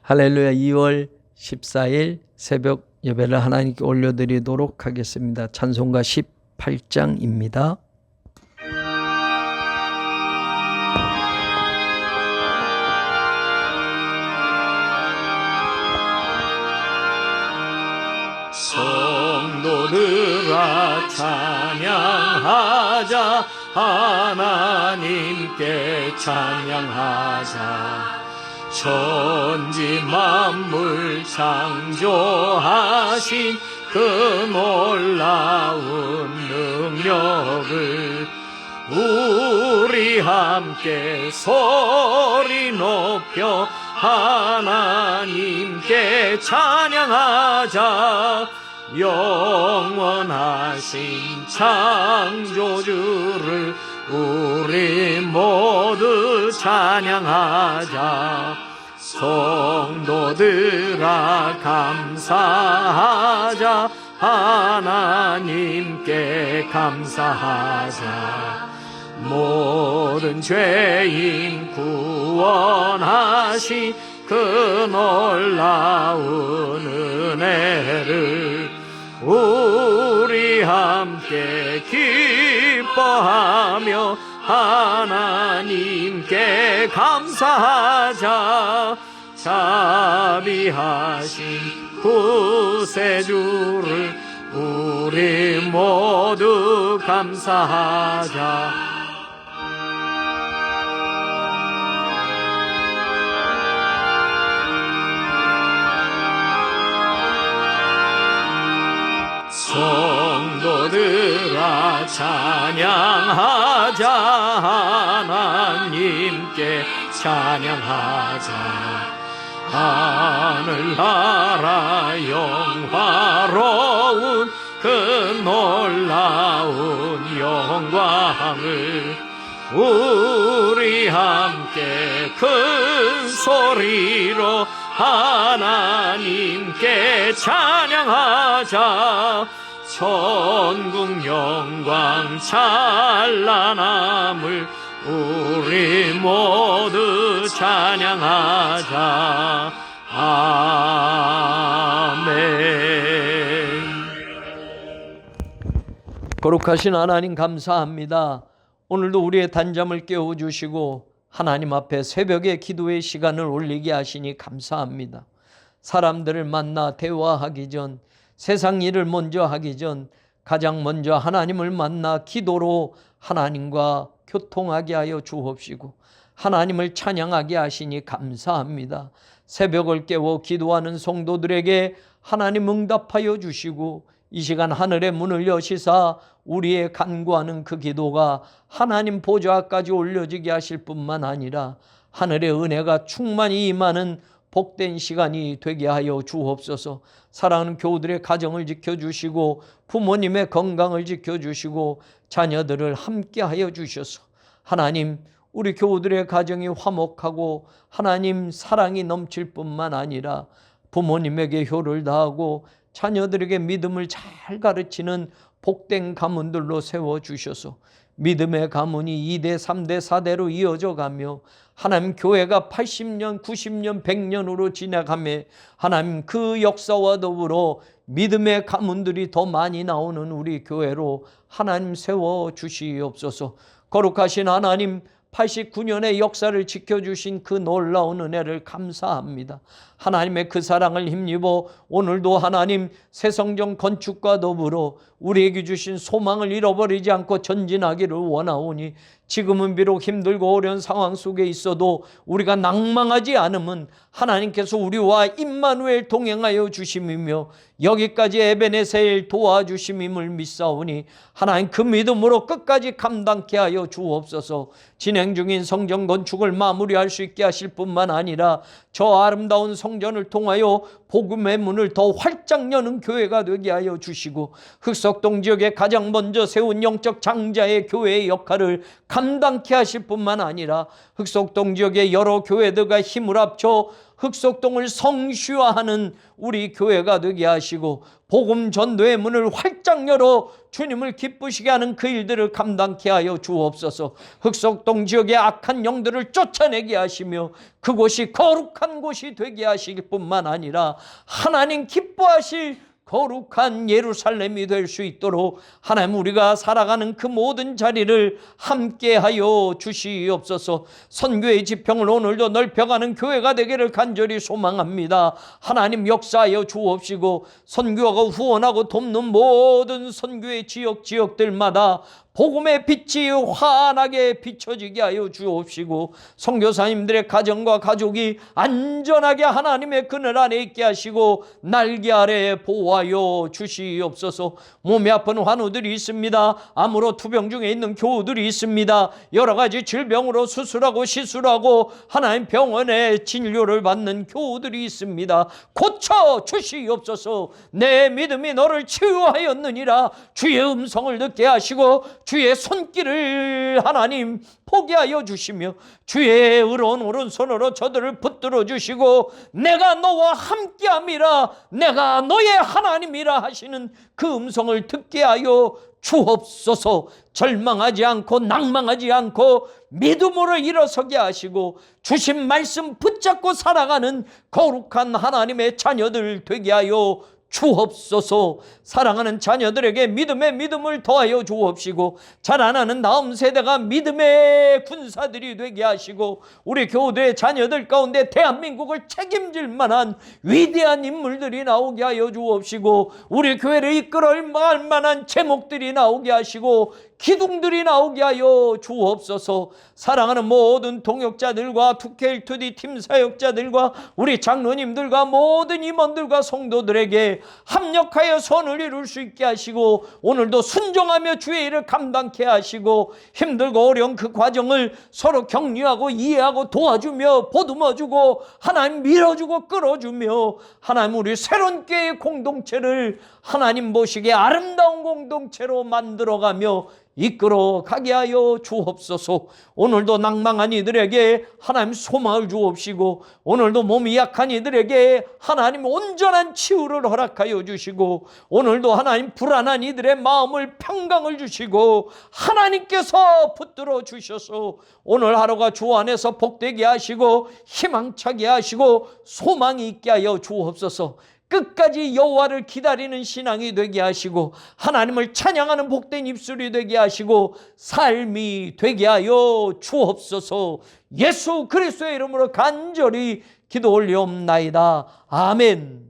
할렐루야. 2월 14일 새벽 예배를 하나님께 올려드리도록 하겠습니다. 찬송가 18장입니다. 성도들아 찬양하자, 하나님께 찬양하자. 천지 만물 창조하신 그 놀라운 능력을 우리 함께 소리 높여 하나님께 찬양하자. 영원하신 창조주를 우리 모두 찬양하자. 성도들아 감사하자, 하나님께 감사하자. 모든 죄인 구원하신 그 놀라운 은혜를 우리 함께 기뻐하며 하나님께 감사하자. 자비하신 구세주를 우리 모두 감사하자. 성도들아 찬양하자, 하나님께 찬양하자. 하늘나라 영화로운 그 놀라운 영광을 우리 함께 큰 소리로 하나님께 찬양하자. 천국 영광 찬란함을 우리 모두 찬양하자. 아멘. 거룩하신 하나님 감사합니다. 오늘도 우리의 단잠을 깨워주시고 하나님 앞에 새벽에 기도의 시간을 올리게 하시니 감사합니다. 사람들을 만나 대화하기 전, 세상 일을 먼저 하기 전 가장 먼저 하나님을 만나 기도로 하나님과 교통하게 하여 주옵시고 하나님을 찬양하게 하시니 감사합니다. 새벽을 깨워 기도하는 성도들에게 하나님 응답하여 주시고 이 시간 하늘의 문을 여시사 우리의 간구하는 그 기도가 하나님 보좌까지 올려지게 하실 뿐만 아니라 하늘의 은혜가 충만히 임하는 복된 시간이 되게 하여 주옵소서. 사랑하는 교우들의 가정을 지켜주시고 부모님의 건강을 지켜주시고 자녀들을 함께 하여 주셔서 하나님 우리 교우들의 가정이 화목하고 하나님 사랑이 넘칠 뿐만 아니라 부모님에게 효를 다하고 자녀들에게 믿음을 잘 가르치는 복된 가문들로 세워주셔서 믿음의 가문이 2대, 3대, 4대로 이어져 가며 하나님 교회가 80년, 90년, 100년으로 지나가며 하나님 그 역사와 더불어 믿음의 가문들이 더 많이 나오는 우리 교회로 하나님 세워주시옵소서. 거룩하신 하나님 89년의 역사를 지켜주신 그 놀라운 은혜를 감사합니다. 하나님의 그 사랑을 힘입어 오늘도 하나님 새 성전 건축과 더불어 우리에게 주신 소망을 잃어버리지 않고 전진하기를 원하오니 지금은 비록 힘들고 어려운 상황 속에 있어도 우리가 낭망하지 않으면 하나님께서 우리와 임마누엘 동행하여 주심이며 여기까지 에베네셀 도와주심임을 믿사오니 하나님 그 믿음으로 끝까지 감당케 하여 주옵소서. 진행 중인 성전 건축을 마무리할 수 있게 하실 뿐만 아니라 저 아름다운 성전을 통하여 복음의 문을 더 활짝 여는 교회가 되게 하여 주시고 흑석동 지역에 가장 먼저 세운 영적 장자의 교회의 역할을 감당케 하실 뿐만 아니라 흑석동 지역의 여러 교회들과 힘을 합쳐 흑석동을 성취화하는 우리 교회가 되게 하시고 복음 전도의 문을 활짝 열어 주님을 기쁘시게 하는 그 일들을 감당케 하여 주옵소서. 흑석동 지역의 악한 영들을 쫓아내게 하시며 그곳이 거룩한 곳이 되게 하실 뿐만 아니라 하나님 기뻐하실 거룩한 예루살렘이 될 수 있도록 하나님 우리가 살아가는 그 모든 자리를 함께하여 주시옵소서. 선교의 지평을 오늘도 넓혀가는 교회가 되기를 간절히 소망합니다. 하나님 역사하여 주옵시고 선교하고 후원하고 돕는 모든 선교의 지역들마다 복음의 빛이 환하게 비춰지게 하여 주옵시고 선교사님들의 가정과 가족이 안전하게 하나님의 그늘 안에 있게 하시고 날개 아래 보호하여 주시옵소서. 몸이 아픈 환우들이 있습니다. 암으로 투병 중에 있는 교우들이 있습니다. 여러 가지 질병으로 수술하고 시술하고 하나님 병원에 진료를 받는 교우들이 있습니다. 고쳐 주시옵소서. 내 믿음이 너를 치유하였느니라. 주의 음성을 듣게 하시고 주의 손길을 하나님 포기하여 주시며 주의 의로운 오른손으로 저들을 붙들어 주시고 내가 너와 함께함이라 내가 너의 하나님이라 하시는 그 음성을 듣게 하여 주옵소서. 절망하지 않고 낭망하지 않고 믿음으로 일어서게 하시고 주신 말씀 붙잡고 살아가는 거룩한 하나님의 자녀들 되게 하여 주옵소서. 사랑하는 자녀들에게 믿음의 믿음을 더하여 주옵시고 자라나는 다음 세대가 믿음의 군사들이 되게 하시고 우리 교우들의 자녀들 가운데 대한민국을 책임질 만한 위대한 인물들이 나오게 하여 주옵시고 우리 교회를 이끌어갈 만한 제목들이 나오게 하시고 기둥들이 나오게 하여 주옵소서. 사랑하는 모든 동역자들과 2K2D 팀 사역자들과 우리 장로님들과 모든 임원들과 성도들에게 합력하여 선을 이룰 수 있게 하시고 오늘도 순종하며 주의 일을 감당케 하시고 힘들고 어려운 그 과정을 서로 격려하고 이해하고 도와주며 보듬어주고 하나님 밀어주고 끌어주며 하나님 우리 새로운 교회의 공동체를 하나님 보시기에 아름다운 공동체로 만들어가며 이끌어 가게 하여 주옵소서. 오늘도 낭망한 이들에게 하나님 소망을 주옵시고 오늘도 몸이 약한 이들에게 하나님 온전한 치유를 허락하여 주시고 오늘도 하나님 불안한 이들의 마음을 평강을 주시고 하나님께서 붙들어 주셔서 오늘 하루가 주 안에서 복되게 하시고 희망차게 하시고 소망이 있게 하여 주옵소서. 끝까지 여호와를 기다리는 신앙이 되게 하시고 하나님을 찬양하는 복된 입술이 되게 하시고 삶이 되게 하여 주옵소서. 예수 그리스도의 이름으로 간절히 기도 올리옵나이다. 아멘.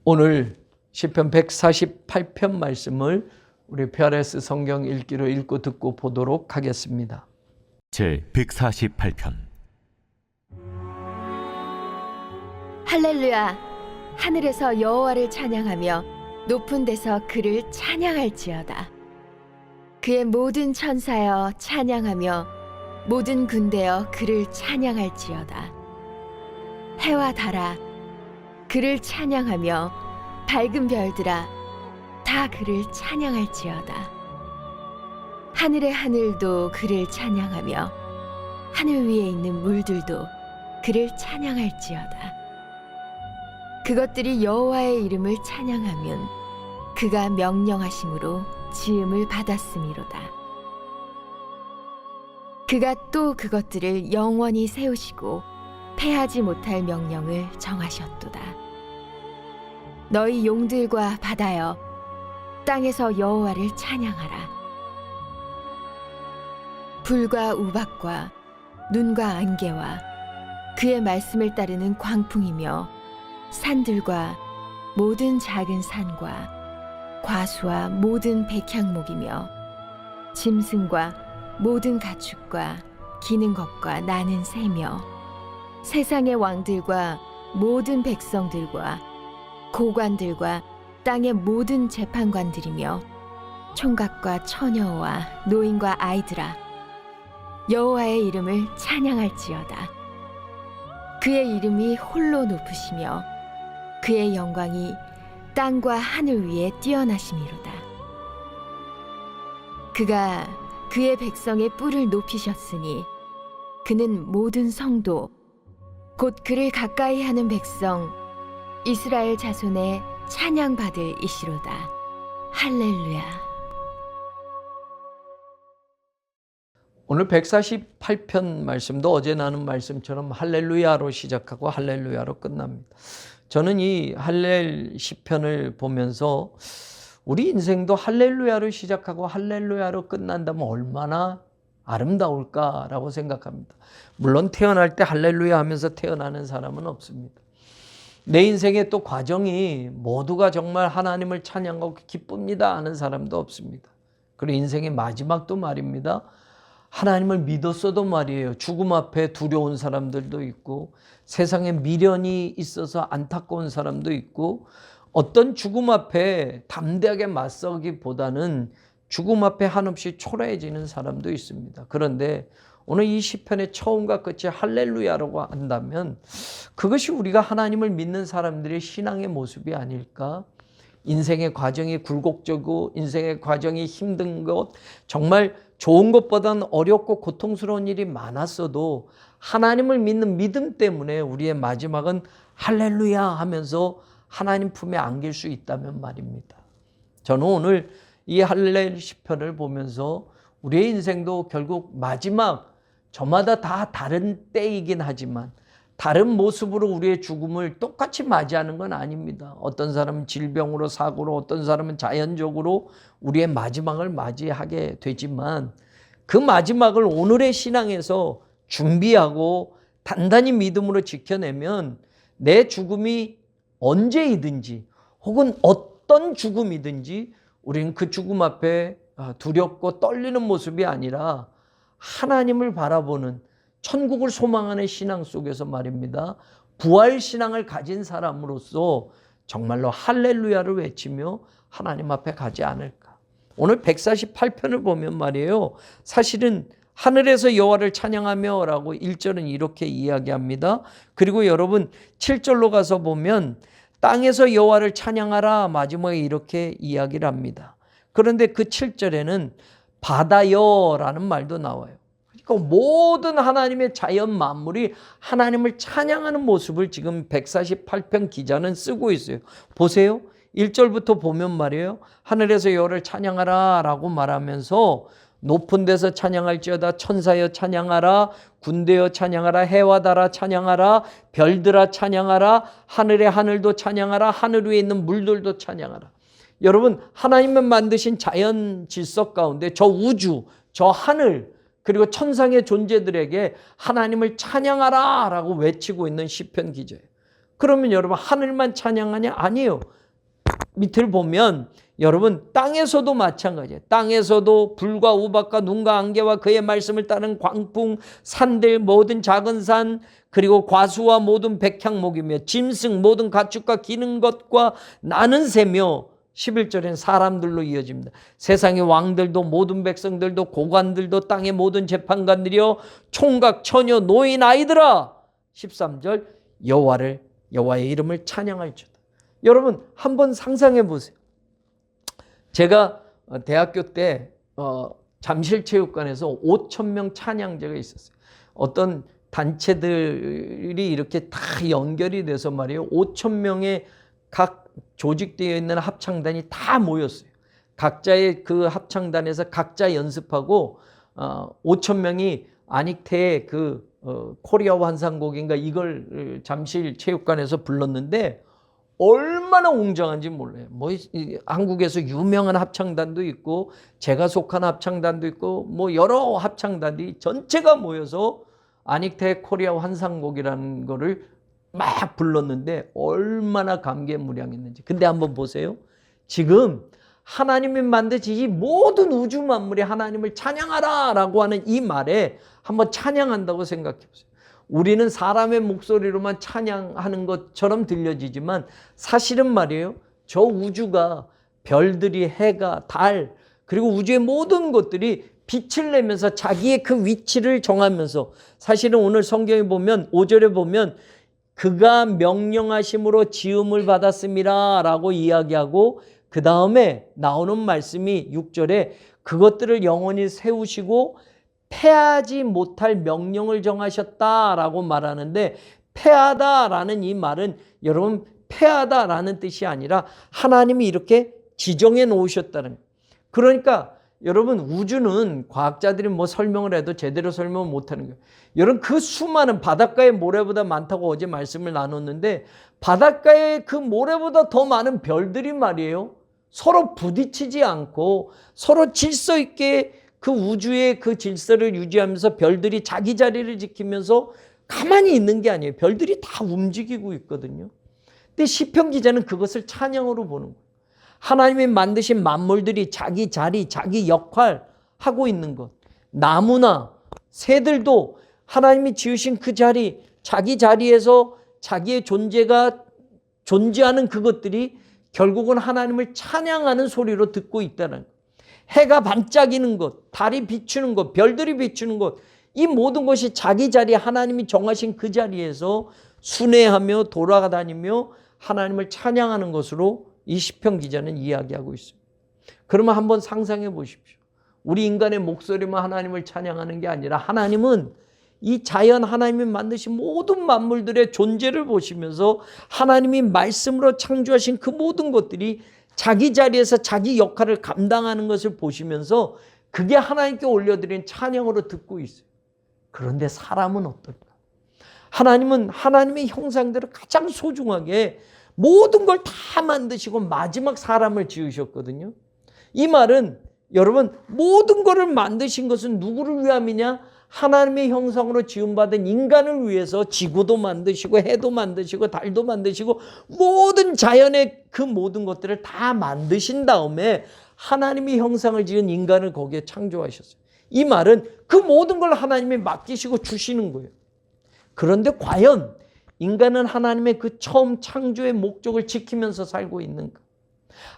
오늘 시편 148편 말씀을 우리 PRS 성경 읽기로 읽고 듣고 보도록 하겠습니다. 제 148편. 할렐루야. 하늘에서 여호와를 찬양하며 높은 데서 그를 찬양할지어다. 그의 모든 천사여 찬양하며 모든 군대여 그를 찬양할지어다. 해와 달아 그를 찬양하며 밝은 별들아 다 그를 찬양할지어다. 하늘의 하늘도 그를 찬양하며 하늘 위에 있는 물들도 그를 찬양할지어다. 그것들이 여호와의 이름을 찬양하면 그가 명령하심으로 지음을 받았음이로다. 그가 또 그것들을 영원히 세우시고 패하지 못할 명령을 정하셨도다. 너희 용들과 바다여 땅에서 여호와를 찬양하라. 불과 우박과 눈과 안개와 그의 말씀을 따르는 광풍이며 산들과 모든 작은 산과 과수와 모든 백향목이며 짐승과 모든 가축과 기는 것과 나는 새며 세상의 왕들과 모든 백성들과 고관들과 땅의 모든 재판관들이며 총각과 처녀와 노인과 아이들아 여호와의 이름을 찬양할지어다. 그의 이름이 홀로 높으시며 그의 영광이 땅과 하늘 위에 뛰어나심이로다. 그가 그의 백성의 뿔을 높이셨으니 그는 모든 성도 곧 그를 가까이 하는 백성 이스라엘 자손의 찬양받을 이시로다. 할렐루야. 오늘 148편 말씀도 어제 나눈 말씀처럼 할렐루야로 시작하고 할렐루야로 끝납니다. 저는 이 할렐 시편을 보면서 우리 인생도 할렐루야로 시작하고 할렐루야로 끝난다면 얼마나 아름다울까라고 생각합니다. 물론 태어날 때 할렐루야 하면서 태어나는 사람은 없습니다. 내 인생의 또 과정이 모두가 정말 하나님을 찬양하고 기쁩니다 하는 사람도 없습니다. 그리고 인생의 마지막도 말입니다. 하나님을 믿었어도 말이에요. 죽음 앞에 두려운 사람들도 있고 세상에 미련이 있어서 안타까운 사람도 있고 어떤 죽음 앞에 담대하게 맞서기보다는 죽음 앞에 한없이 초라해지는 사람도 있습니다. 그런데 오늘 이 시편의 처음과 끝이 할렐루야라고 한다면 그것이 우리가 하나님을 믿는 사람들의 신앙의 모습이 아닐까? 인생의 과정이 굴곡지고 인생의 과정이 힘든 것, 정말 좋은 것보다는 어렵고 고통스러운 일이 많았어도 하나님을 믿는 믿음 때문에 우리의 마지막은 할렐루야 하면서 하나님 품에 안길 수 있다면 말입니다. 저는 오늘 이 할렐 시편을 보면서 우리의 인생도 결국 마지막 저마다 다 다른 때이긴 하지만 다른 모습으로 우리의 죽음을 똑같이 맞이하는 건 아닙니다. 어떤 사람은 질병으로 사고로 어떤 사람은 자연적으로 우리의 마지막을 맞이하게 되지만 그 마지막을 오늘의 신앙에서 준비하고 단단히 믿음으로 지켜내면 내 죽음이 언제이든지 혹은 어떤 죽음이든지 우리는 그 죽음 앞에 두렵고 떨리는 모습이 아니라 하나님을 바라보는 천국을 소망하는 신앙 속에서 말입니다. 부활 신앙을 가진 사람으로서 정말로 할렐루야를 외치며 하나님 앞에 가지 않을까. 오늘 148편을 보면 말이에요. 사실은 하늘에서 여호와를 찬양하며 라고 1절은 이렇게 이야기합니다. 그리고 여러분 7절로 가서 보면 땅에서 여호와를 찬양하라 마지막에 이렇게 이야기를 합니다. 그런데 그 7절에는 바다여라는 말도 나와요. 그러니까 모든 하나님의 자연 만물이 하나님을 찬양하는 모습을 지금 148편 기자는 쓰고 있어요. 보세요. 1절부터 보면 말이에요. 하늘에서 여호와를 찬양하라 라고 말하면서 높은 데서 찬양할지어다 천사여 찬양하라 군대여 찬양하라 해와 달아 찬양하라 별들아 찬양하라 하늘의 하늘도 찬양하라 하늘 위에 있는 물들도 찬양하라. 여러분 하나님은 만드신 자연 질서 가운데 저 우주 저 하늘 그리고 천상의 존재들에게 하나님을 찬양하라 라고 외치고 있는 시편 기자예요. 그러면 여러분 하늘만 찬양하냐? 아니에요. 밑을 보면 여러분 땅에서도 마찬가지예요. 땅에서도 불과 우박과 눈과 안개와 그의 말씀을 따른 광풍 산들 모든 작은 산 그리고 과수와 모든 백향목이며 짐승 모든 가축과 기는 것과 나는 새며 11절엔 사람들로 이어집니다. 세상의 왕들도 모든 백성들도 고관들도 땅의 모든 재판관들이여 총각 처녀 노인 아이들아 13절 여호와의 이름을 찬양할지어다. 여러분 한번 상상해 보세요. 제가 대학교 때 잠실체육관에서 5,000명 찬양제가 있었어요. 어떤 단체들이 이렇게 다 연결이 돼서 말이에요. 5,000명의 각 조직되어 있는 합창단이 다 모였어요. 각자의 그 합창단에서 각자 연습하고 5,000명이 안익태의 그 코리아 환상곡인가 이걸 잠실체육관에서 불렀는데 얼마나 웅장한지 몰라요. 뭐 한국에서 유명한 합창단도 있고 제가 속한 합창단도 있고 뭐 여러 합창단이 전체가 모여서 안익태의 코리아 환상곡이라는 거를 막 불렀는데 얼마나 감개무량했는지. 근데 한번 보세요. 지금 하나님이 만드신 이 모든 우주 만물이 하나님을 찬양하라 라고 하는 이 말에 한번 찬양한다고 생각해 보세요. 우리는 사람의 목소리로만 찬양하는 것처럼 들려지지만 사실은 말이에요. 저 우주가 별들이 해가 달 그리고 우주의 모든 것들이 빛을 내면서 자기의 그 위치를 정하면서 사실은 오늘 성경에 보면 5절에 보면 그가 명령하심으로 지음을 받았습니다 라고 이야기하고 그 다음에 나오는 말씀이 6절에 그것들을 영원히 세우시고 패하지 못할 명령을 정하셨다라고 말하는데 패하다라는 이 말은 여러분 패하다라는 뜻이 아니라 하나님이 이렇게 지정해 놓으셨다는 거예요. 그러니까 여러분 우주는 과학자들이 뭐 설명을 해도 제대로 설명을 못하는 거예요. 여러분 그 수많은 바닷가의 모래보다 많다고 어제 말씀을 나눴는데 바닷가의 그 모래보다 더 많은 별들이 말이에요. 서로 부딪히지 않고 서로 질서 있게 그 우주의 그 질서를 유지하면서 별들이 자기 자리를 지키면서 가만히 있는 게 아니에요. 별들이 다 움직이고 있거든요. 근데 시편 기자는 그것을 찬양으로 보는 거예요. 하나님이 만드신 만물들이 자기 자리, 자기 역할 하고 있는 것. 나무나 새들도 하나님이 지으신 그 자리, 자기 자리에서 자기의 존재가 존재하는 그것들이 결국은 하나님을 찬양하는 소리로 듣고 있다는 것. 해가 반짝이는 것, 달이 비추는 것, 별들이 비추는 것, 이 모든 것이 자기 자리, 하나님이 정하신 그 자리에서 순회하며 돌아다니며 하나님을 찬양하는 것으로 이 시편 기자는 이야기하고 있습니다. 그러면 한번 상상해 보십시오. 우리 인간의 목소리만 하나님을 찬양하는 게 아니라 하나님은 이 자연, 하나님이 만드신 모든 만물들의 존재를 보시면서 하나님이 말씀으로 창조하신 그 모든 것들이 자기 자리에서 자기 역할을 감당하는 것을 보시면서 그게 하나님께 올려드린 찬양으로 듣고 있어요. 그런데 사람은 어떨까? 하나님은 하나님의 형상대로 가장 소중하게 모든 걸 다 만드시고 마지막 사람을 지으셨거든요. 이 말은 여러분 모든 것을 만드신 것은 누구를 위함이냐? 하나님의 형상으로 지음받은 인간을 위해서 지구도 만드시고 해도 만드시고 달도 만드시고 모든 자연의 그 모든 것들을 다 만드신 다음에 하나님의 형상을 지은 인간을 거기에 창조하셨어요. 이 말은 그 모든 걸 하나님이 맡기시고 주시는 거예요. 그런데 과연 인간은 하나님의 그 처음 창조의 목적을 지키면서 살고 있는가?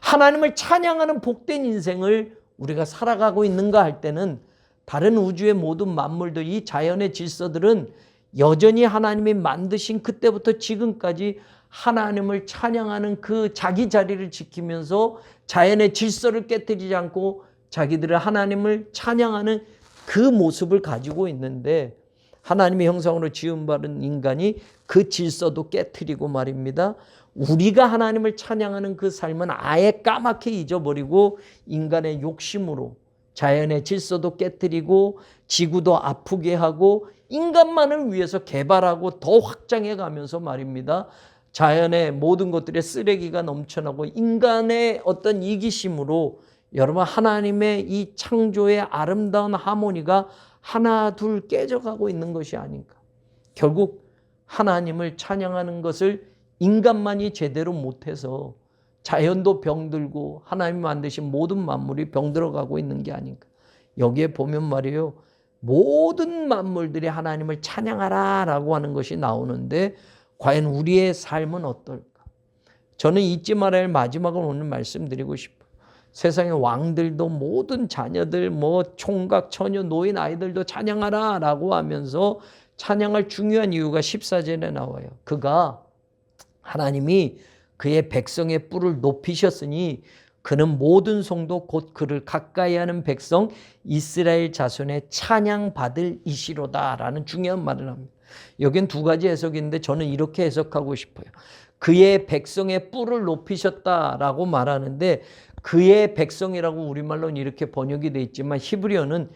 하나님을 찬양하는 복된 인생을 우리가 살아가고 있는가 할 때는 다른 우주의 모든 만물들, 이 자연의 질서들은 여전히 하나님이 만드신 그때부터 지금까지 하나님을 찬양하는 그 자기 자리를 지키면서 자연의 질서를 깨뜨리지 않고 자기들의 하나님을 찬양하는 그 모습을 가지고 있는데 하나님의 형상으로 지음받은 인간이 그 질서도 깨뜨리고 말입니다. 우리가 하나님을 찬양하는 그 삶은 아예 까맣게 잊어버리고 인간의 욕심으로 자연의 질서도 깨뜨리고 지구도 아프게 하고 인간만을 위해서 개발하고 더 확장해 가면서 말입니다. 자연의 모든 것들의 쓰레기가 넘쳐나고 인간의 어떤 이기심으로 여러분 하나님의 이 창조의 아름다운 하모니가 하나 둘 깨져가고 있는 것이 아닌가. 결국 하나님을 찬양하는 것을 인간만이 제대로 못해서 자연도 병들고 하나님이 만드신 모든 만물이 병들어가고 있는 게 아닌가. 여기에 보면 말이에요. 모든 만물들이 하나님을 찬양하라 라고 하는 것이 나오는데 과연 우리의 삶은 어떨까? 저는 잊지 말아야 할 마지막으로 오늘 말씀드리고 싶어요. 세상의 왕들도 모든 자녀들 총각, 처녀, 노인, 아이들도 찬양하라 라고 하면서 찬양할 중요한 이유가 14절에 나와요. 그가 하나님이 그의 백성의 뿔을 높이셨으니 그는 모든 성도 곧 그를 가까이 하는 백성 이스라엘 자손의 찬양받을 이시로다 라는 중요한 말을 합니다. 여긴 두 가지 해석인데 저는 이렇게 해석하고 싶어요. 그의 백성의 뿔을 높이셨다라고 말하는데 그의 백성이라고 우리말로는 이렇게 번역이 되어 있지만 히브리어는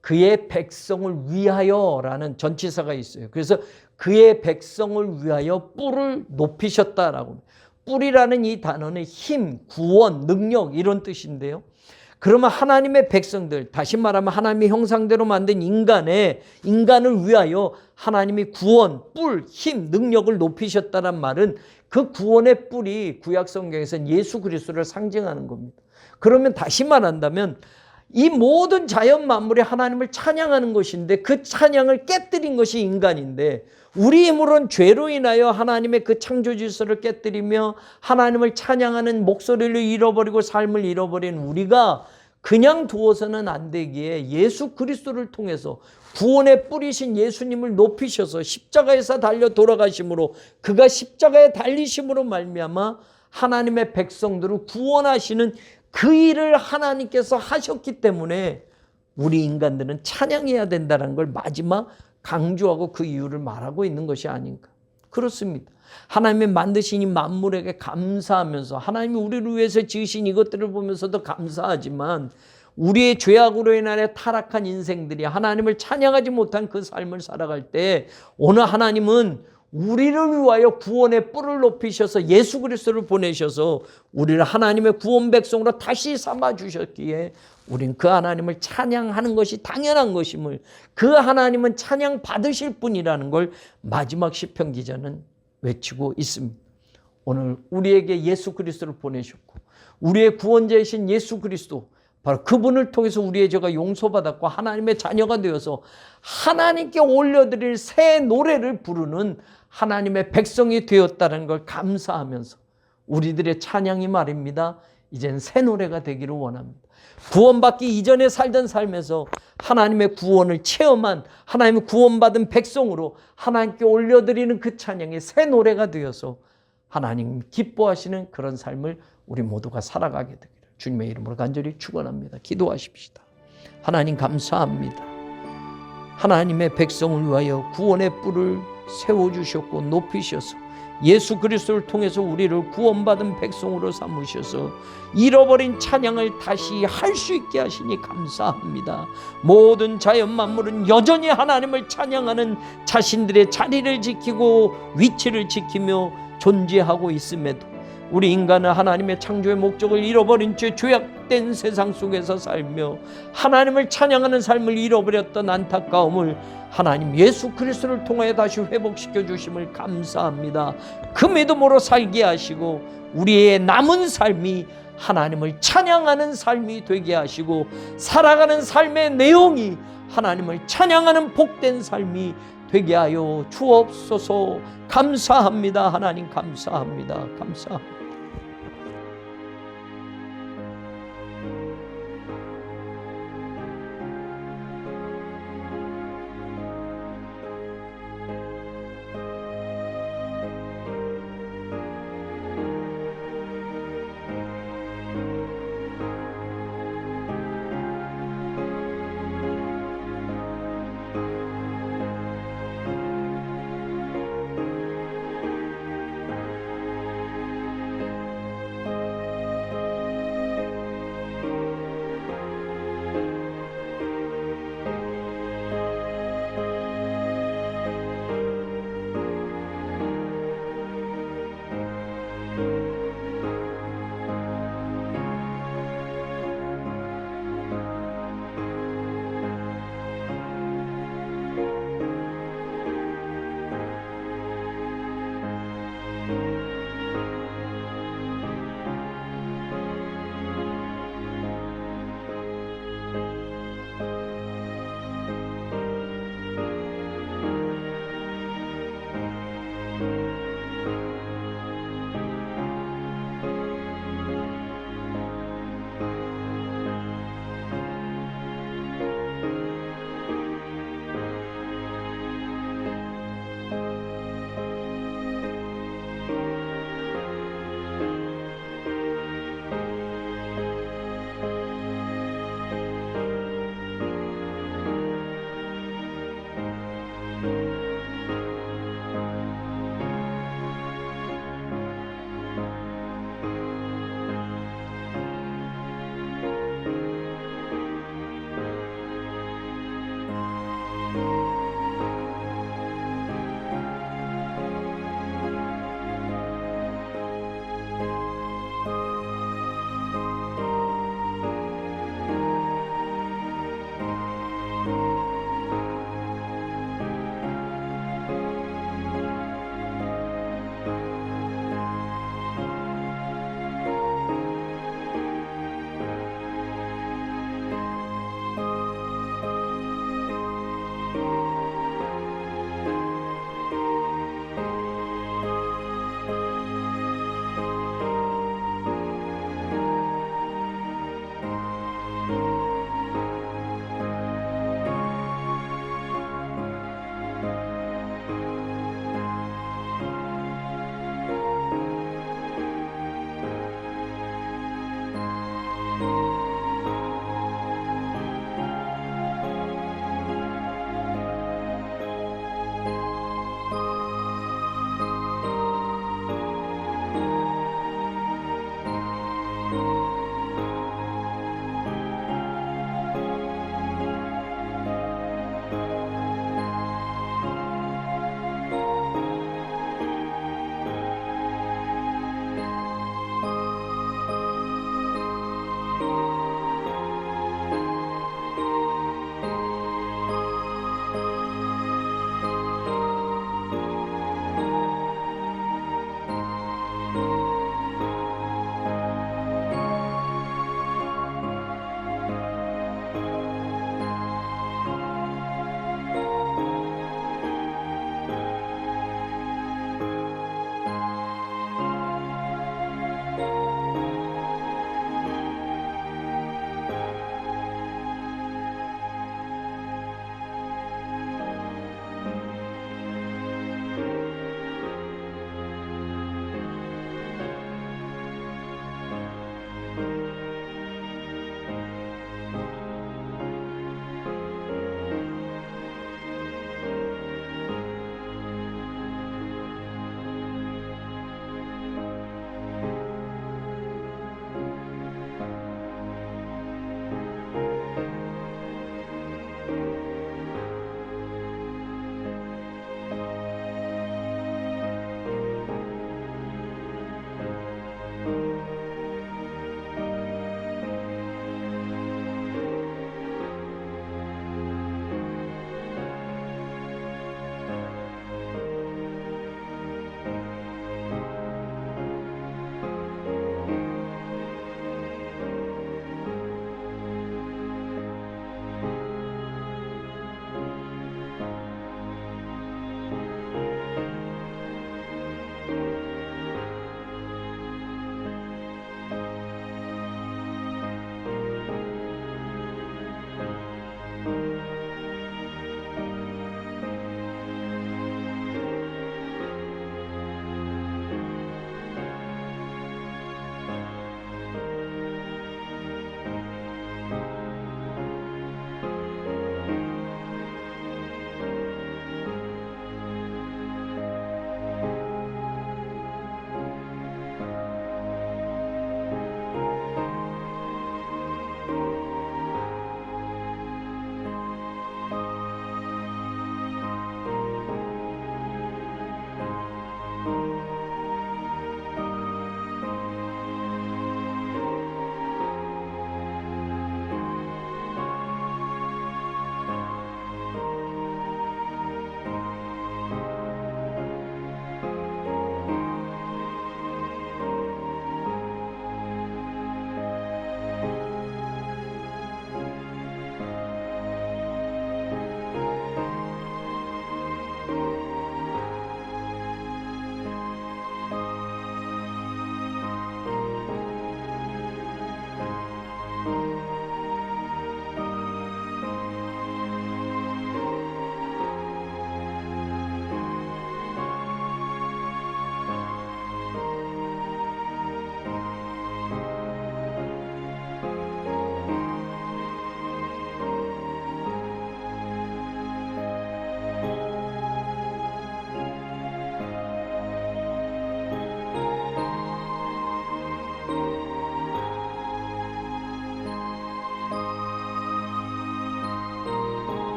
그의 백성을 위하여라는 전치사가 있어요. 그래서 그의 백성을 위하여 뿔을 높이셨다라고. 뿔이라는 이 단어는 힘, 구원, 능력 이런 뜻인데요. 그러면 하나님의 백성들, 다시 말하면 하나님의 형상대로 만든 인간을 위하여 하나님이 구원, 뿔, 힘, 능력을 높이셨다는 말은 그 구원의 뿔이 구약 성경에서는 예수 그리스도를 상징하는 겁니다. 그러면 다시 말한다면 이 모든 자연 만물이 하나님을 찬양하는 것인데 그 찬양을 깨뜨린 것이 인간인데 우리 힘으로는 죄로 인하여 하나님의 그 창조 질서를 깨뜨리며 하나님을 찬양하는 목소리를 잃어버리고 삶을 잃어버린 우리가 그냥 두어서는 안 되기에 예수 그리스도를 통해서 구원의 뿌리신 예수님을 높이셔서 십자가에서 달려 돌아가심으로 그가 십자가에 달리심으로 말미암아 하나님의 백성들을 구원하시는 그 일을 하나님께서 하셨기 때문에 우리 인간들은 찬양해야 된다는 걸 마지막 강조하고 그 이유를 말하고 있는 것이 아닌가. 그렇습니다. 하나님의 만드신 이 만물에게 감사하면서 하나님이 우리를 위해서 지으신 이것들을 보면서도 감사하지만 우리의 죄악으로 인하여 타락한 인생들이 하나님을 찬양하지 못한 그 삶을 살아갈 때 오늘 하나님은 우리를 위하여 구원의 뿔을 높이셔서 예수 그리스도를 보내셔서 우리를 하나님의 구원 백성으로 다시 삼아 주셨기에 우린 그 하나님을 찬양하는 것이 당연한 것임을, 그 하나님은 찬양 받으실 분이라는 걸 마지막 시편 기자는 외치고 있습니다. 오늘 우리에게 예수 그리스도를 보내셨고 우리의 구원자이신 예수 그리스도, 바로 그분을 통해서 우리의 죄가 용서받았고 하나님의 자녀가 되어서 하나님께 올려드릴 새 노래를 부르는 하나님의 백성이 되었다는 걸 감사하면서 우리들의 찬양이 말입니다, 이젠 새 노래가 되기를 원합니다. 구원받기 이전에 살던 삶에서 하나님의 구원을 체험한, 하나님의 구원받은 백성으로 하나님께 올려드리는 그 찬양이 새 노래가 되어서 하나님 기뻐하시는 그런 삶을 우리 모두가 살아가게 되기를 주님의 이름으로 간절히 축원합니다. 기도하십시다. 하나님 감사합니다. 하나님의 백성을 위하여 구원의 뿔을 세워주셨고 높이셔서 예수 그리스도를 통해서 우리를 구원받은 백성으로 삼으셔서 잃어버린 찬양을 다시 할 수 있게 하시니 감사합니다. 모든 자연 만물은 여전히 하나님을 찬양하는 자신들의 자리를 지키고 위치를 지키며 존재하고 있음에도 우리 인간은 하나님의 창조의 목적을 잃어버린 채 죄악된 세상 속에서 살며 하나님을 찬양하는 삶을 잃어버렸던 안타까움을 하나님 예수 그리스도를 통하여 다시 회복시켜 주심을 감사합니다. 그 믿음으로 살게 하시고 우리의 남은 삶이 하나님을 찬양하는 삶이 되게 하시고 살아가는 삶의 내용이 하나님을 찬양하는 복된 삶이 되게 하여 주옵소서. 감사합니다. 하나님 감사합니다. 감사합니다.